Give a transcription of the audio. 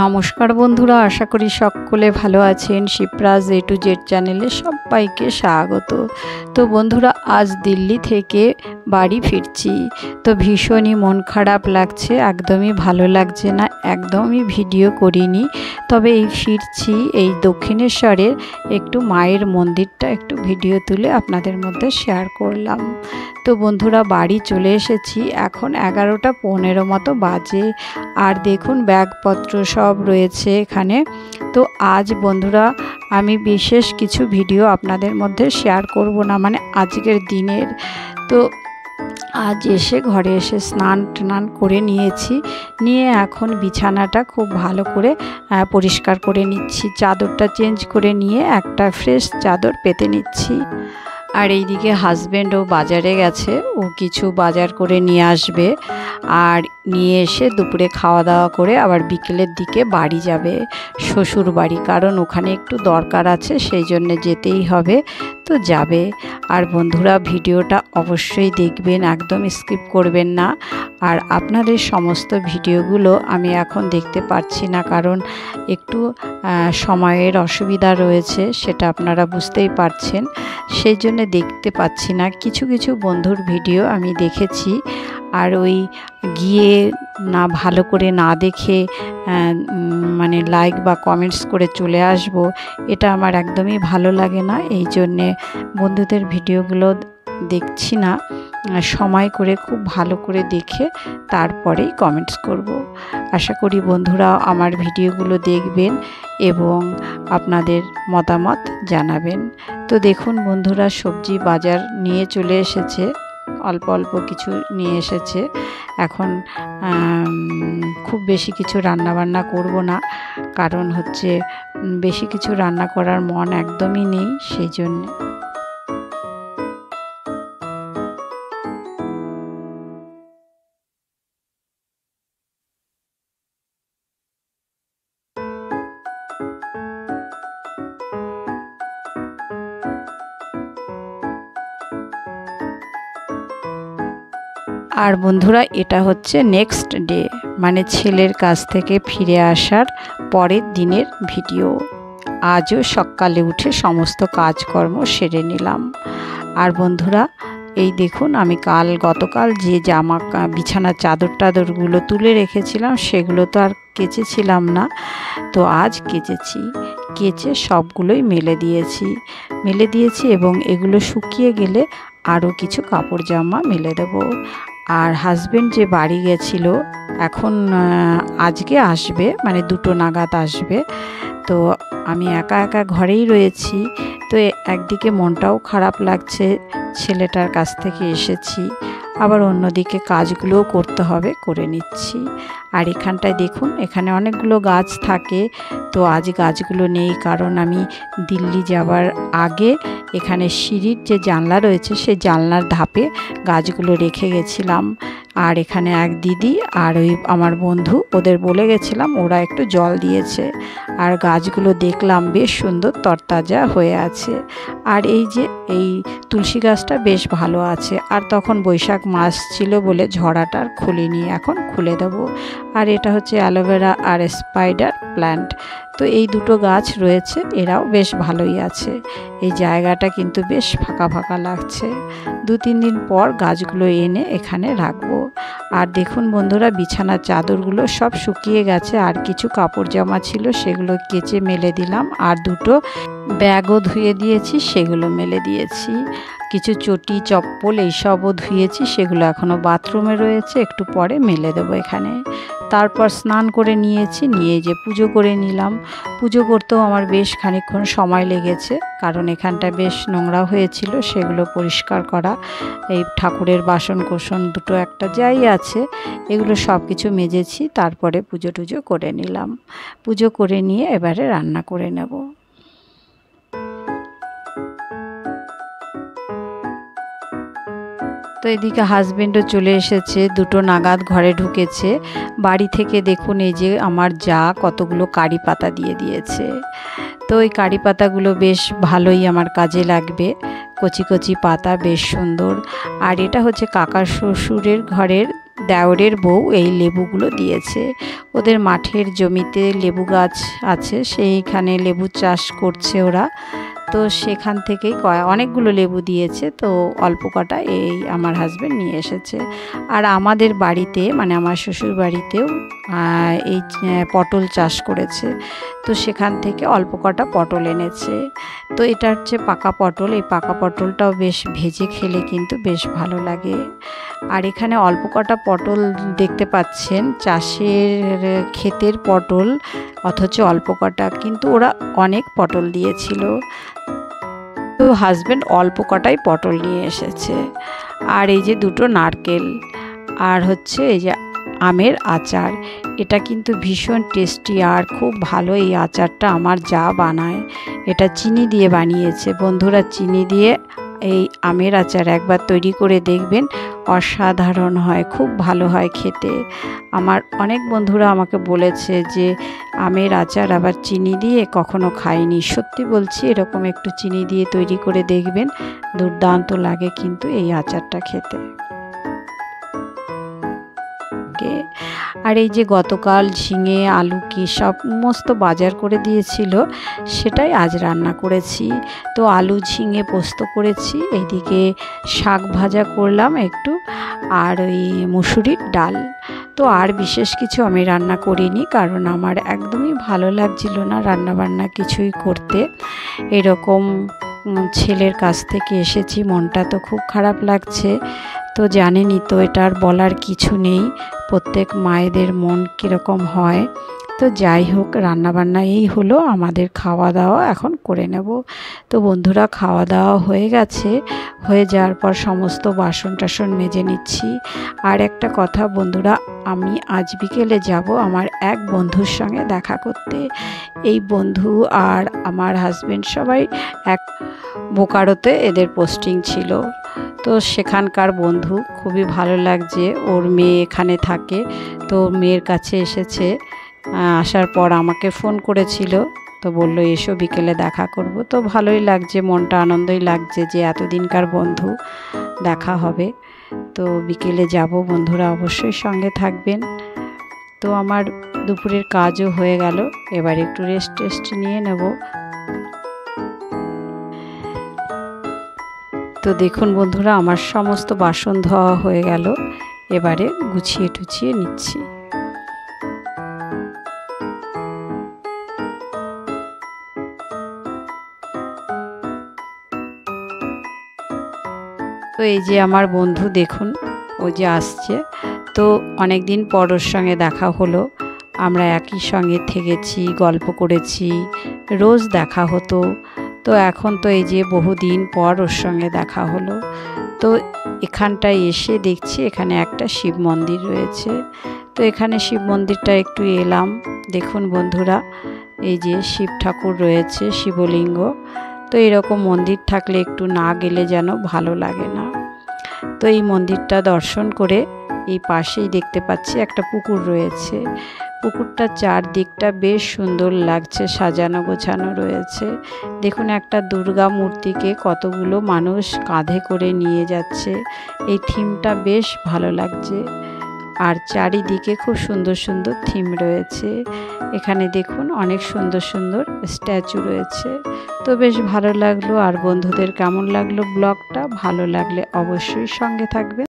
নমস্কার বন্ধুরা, আশা করি সকলে ভালো আছেন। শিপ্রাজ A to Z চ্যানেলে সবাইকে স্বাগত। তো বন্ধুরা, আজ দিল্লি থেকে বাড়ি ফিরছি। তো ভীষণই মন খারাপ লাগছে, একদমই ভালো লাগছে না, একদমই ভিডিও করিনি। তবে এই ফিরছি এই দক্ষিণেশ্বরের একটু মায়ের মন্দিরটা একটু ভিডিও তুলে আপনাদের মধ্যে শেয়ার করলাম। তো বন্ধুরা, বাড়ি চলে এসেছি, এখন 11টা 15 মতো বাজে। আর দেখুন ব্যাগপত্র সব রয়েছে এখানে। তো আজ বন্ধুরা আমি বিশেষ কিছু ভিডিও আপনাদের মধ্যে শেয়ার করব না, মানে আজকের দিনের। তো আজ এসে ঘরে এসে স্নান করে নিয়েছি, নিয়ে এখন বিছানাটা খুব ভালো করে পরিষ্কার করে নিচ্ছি, চাদরটা চেঞ্জ করে নিয়ে একটা ফ্রেশ চাদর পেতে নিচ্ছি। আর এইদিকে হাজব্যান্ডও বাজারে গেছে, ও কিছু বাজার করে নিয়ে আসবে, আর নিয়ে এসে দুপুরে খাওয়া দাওয়া করে আবার বিকেলের দিকে বাড়ি যাবে, শ্বশুর বাড়ি, কারণ ওখানে একটু দরকার আছে, সেই জন্য যেতেই হবে, তো যাবে। আর বন্ধুরা, ভিডিওটা অবশ্যই দেখবেন, একদম স্কিপ করবেন না। আর আপনাদের সমস্ত ভিডিওগুলো আমি এখন দেখতে পাচ্ছি না, কারণ একটু সময়ের অসুবিধা রয়েছে, সেটা আপনারা বুঝতেই পারছেন, সেই জন্য দেখতে পাচ্ছি না। কিছু কিছু বন্ধুর ভিডিও আমি দেখেছি, আর ওই গিয়ে না ভালো করে না দেখে মানে লাইক বা কমেন্টস করে চলে আসব, এটা আমার একদমই ভালো লাগে না। এই জন্যে বন্ধুদের ভিডিওগুলো দেখছি না, সময় করে খুব ভালো করে দেখে তারপরেই কমেন্টস করব। আশা করি বন্ধুরা আমার ভিডিওগুলো দেখবেন এবং আপনাদের মতামত জানাবেন। তো দেখুন বন্ধুরা, সবজি বাজার নিয়ে চলে এসেছে, অল্প অল্প কিছু নিয়ে এসেছে। এখন খুব বেশি কিছু রান্নাবান্না করব না, কারণ হচ্ছে বেশি কিছু রান্না করার মন একদমই নেই, সেই জন্যে। আর বন্ধুরা, এটা হচ্ছে নেক্সট ডে, মানে ছেলের কাছ থেকে ফিরে আসার পরের দিনের ভিডিও। আজও সকালে উঠে সমস্ত কাজকর্ম সেরে নিলাম। আর বন্ধুরা, এই দেখুন আমি গতকাল যে বিছানার চাদরগুলো তুলে রেখেছিলাম, সেগুলো তো আর কেচেছিলাম না, তো আজ কেচে সবগুলোই মেলে দিয়েছি এবং এগুলো শুকিয়ে গেলে আরও কিছু কাপড় জামা মেলে দেব। আর হাজব্যান্ড যে বাড়ি গেছিল, এখন আজকে আসবে, মানে 2টো নাগাদ আসবে। তো আমি একা একা ঘরেই রয়েছি, তো একদিকে মনটাও খারাপ লাগছে, ছেলেটার কাছ থেকে এসেছি, আবার অন্যদিকে কাজগুলোও করতে হবে, করে নিচ্ছি। আর এখানটায় দেখুন, এখানে অনেকগুলো গাছ থাকে, তো আজ গাছগুলো নেই, কারণ আমি দিল্লি যাবার আগে এখানে সিঁড়ির যে জানলা রয়েছে, সেই জানলার ধাপে গাছগুলো রেখে গেছিলাম। আর এখানে এক দিদি আর ওই আমার বন্ধু, ওদের বলে গেছিলাম, ওরা একটু জল দিয়েছে। আর গাছগুলো দেখলাম বেশ সুন্দর তরতাজা হয়ে আছে। আর এই তুলসী গাছটা বেশ ভালো আছে। আর তখন বৈশাখ মাস ছিল বলে ঝরাটা আর খুলিনি, এখন খুলে দেব। আর এটা হচ্ছে অ্যালোভেরা আর স্পাইডার প্ল্যান্ট। তো এই 2টো গাছ রয়েছে, এরাও বেশ ভালোই আছে। এই জায়গাটা কিন্তু বেশ ফাঁকা ফাঁকা লাগছে। 2-3 দিন পর গাছগুলো এনে এখানে রাখবো। আর দেখুন বন্ধুরা, বিছানার চাদরগুলো সব শুকিয়ে গেছে, আর কিছু কাপড় জামা ছিল সেগুলো কেচে মেলে দিলাম, আর 2টো ব্যাগও ধুয়ে দিয়েছি, সেগুলো মেলে দিয়েছি। কিছু চটি চপ্পল এইসবও ধুয়েছি, সেগুলো এখনও বাথরুমে রয়েছে, একটু পরে মেলে দেবো এখানে। তারপর স্নান করে নিয়ে যে পুজো করে নিলাম। পুজো করতেও আমার বেশ খানিকক্ষণ সময় লেগেছে, কারণ এখানটা বেশ নোংরা হয়েছিল, সেগুলো পরিষ্কার করা। এই ঠাকুরের বাসন কোসন 2টো একটা যাই আছে, এগুলো সব কিছু মেজেছি, তারপরে পুজো টুজো করে নিলাম। পুজো করে নিয়ে এবারে রান্না করে নেব। তো এদিকে হাজব্যান্ডও চলে এসেছে, 2টো নাগাদ ঘরে ঢুকেছে। বাড়ি থেকে দেখুন এই যে আমার যা কতগুলো কারি পাতা দিয়ে দিয়েছে। তো ওই কারি পাতাগুলো বেশ ভালোই আমার কাজে লাগবে, কচি কচি পাতা, বেশ সুন্দর। আর এটা হচ্ছে কাকা শ্বশুরের ঘরের দেওরের বউ এই লেবুগুলো দিয়েছে। ওদের মাঠের জমিতে লেবু গাছ আছে, সেইখানে লেবু চাষ করছে ওরা, তো সেখান থেকেই অনেকগুলো লেবু দিয়েছে। তো অল্প কটা এই আমার হাজব্যান্ড নিয়ে এসেছে। আর আমাদের বাড়িতে মানে আমার শ্বশুর বাড়িতেও এই পটল চাষ করেছে, তো সেখান থেকে অল্প কটা পটল এনেছে। তো এটা হচ্ছে পাকা পটল। এই পাকা পটলটাও বেশ ভেজে খেলে কিন্তু বেশ ভালো লাগে। আর এখানে অল্প কটা পটল দেখতে পাচ্ছেন, চাষের ক্ষেতের পটল, অথচ অল্প কটা, কিন্তু ওরা অনেক পটল দিয়েছিল। তো হাজব্যান্ড অল্প কটাই পটল নিয়ে এসেছে। আর এই যে দুটো নারকেল, আর হচ্ছে এই যে আমের আচার। এটা কিন্তু ভীষণ টেস্টি আর খুব ভালো এই আচারটা আমার যা বানায়। এটা চিনি দিয়ে বানিয়েছে বন্ধুরা, চিনি দিয়ে এই আমের আচার একবার তৈরি করে দেখবেন, অসাধারণ হয়, খুব ভালো হয় খেতে। আমার অনেক বন্ধুরা আমাকে বলেছে যে আমের আচার আবার চিনি দিয়ে কখনো খাইনি। সত্যি বলছি, এরকম একটু চিনি দিয়ে তৈরি করে দেখবেন, দুর্দান্ত লাগে কিন্তু এই আচারটা খেতে। আর এই যে গতকাল ঝিঙে আলু কি সমস্ত বাজার করে দিয়েছিল, সেটাই আজ রান্না করেছি। তো আলু ঝিঙে পোস্ত করেছি, এইদিকে শাক ভাজা করলাম একটু, আর ওই মুসুরির ডাল। তো আর বিশেষ কিছু আমি রান্না করিনি, কারণ আমার একদমই ভালো লাগছিল না রান্নাবান্না কিছুই করতে। এরকম ছেলের কাছ থেকে এসেছি, মনটা তো খুব খারাপ লাগছে। তো জানেনই তো, এটা আর বলার কিছু নেই, প্রত্যেক মায়েদের মন কীরকম হয়। তো যাই হোক, রান্নাবান্না এই হলো, আমাদের খাওয়া দাওয়া এখন করে নেব। তো বন্ধুরা, খাওয়া দাওয়া হয়ে গেছে, হয়ে যাওয়ার পর সমস্ত বাসন টাসন মেজে নিচ্ছি। আর একটা কথা বন্ধুরা, আমি আজ বিকেলে যাব আমার এক বন্ধুর সঙ্গে দেখা করতে। এই বন্ধু আর আমার হাজব্যান্ড সবাই এক বোকারোতে এদের পোস্টিং ছিল। তো সেখানকার বন্ধু, খুবই ভালো লাগছে। ওর মেয়ে এখানে থাকে, তো মেয়ের কাছে এসেছে। আসার পর আমাকে ফোন করেছিল, তো বলল এসো বিকেলে দেখা করব। তো ভালোই লাগছে, মনটা আনন্দই লাগছে যে এতদিনকার বন্ধু দেখা হবে। তো বিকেলে যাব, বন্ধুরা অবশ্যই সঙ্গে থাকবেন। তো আমার দুপুরের কাজও হয়ে গেল, এবার একটু রেস্ট নিয়ে নেব। তো দেখুন বন্ধুরা, আমার সমস্ত বাসন ধোয়া হয়ে গেল, এবারে গুছিয়ে টুছিয়ে নিচ্ছি। তো এই যে আমার বন্ধু দেখুন, ও যে আসছে, তো অনেক দিন পর ওর সঙ্গে দেখা হলো। আমরা একই সঙ্গে থেকেছি, গল্প করেছি, রোজ দেখা হতো। তো এখন তো এই যে বহুদিন পর ওর সঙ্গে দেখা হলো। তো এখানটায় এসে দেখছি এখানে একটা শিব মন্দির রয়েছে। তো এখানে শিব মন্দিরটা একটু এলাম। দেখুন বন্ধুরা, এই যে শিব ঠাকুর রয়েছে, শিবলিঙ্গ। তো এরকম মন্দির থাকলে একটু না গেলে যেন ভালো লাগে না। তো এই মন্দিরটা দর্শন করে এই পাশেই দেখতে পাচ্ছি একটা পুকুর রয়েছে। পুকুরটার চারদিকটা বেশ সুন্দর লাগছে, সাজানো গোছানো রয়েছে। দেখুন, একটা দুর্গা মূর্তিকে কতগুলো মানুষ কাঁধে করে নিয়ে যাচ্ছে। এই থিমটা বেশ ভালো লাগছে। আর চারিদিকে খুব সুন্দর সুন্দর থিম রয়েছে। এখানে দেখুন অনেক সুন্দর সুন্দর স্ট্যাচু রয়েছে। তো বেশ ভালো লাগলো। আর বন্ধুদের কেমন লাগলো ব্লগটা? ভালো লাগলে অবশ্যই সঙ্গে থাকবেন।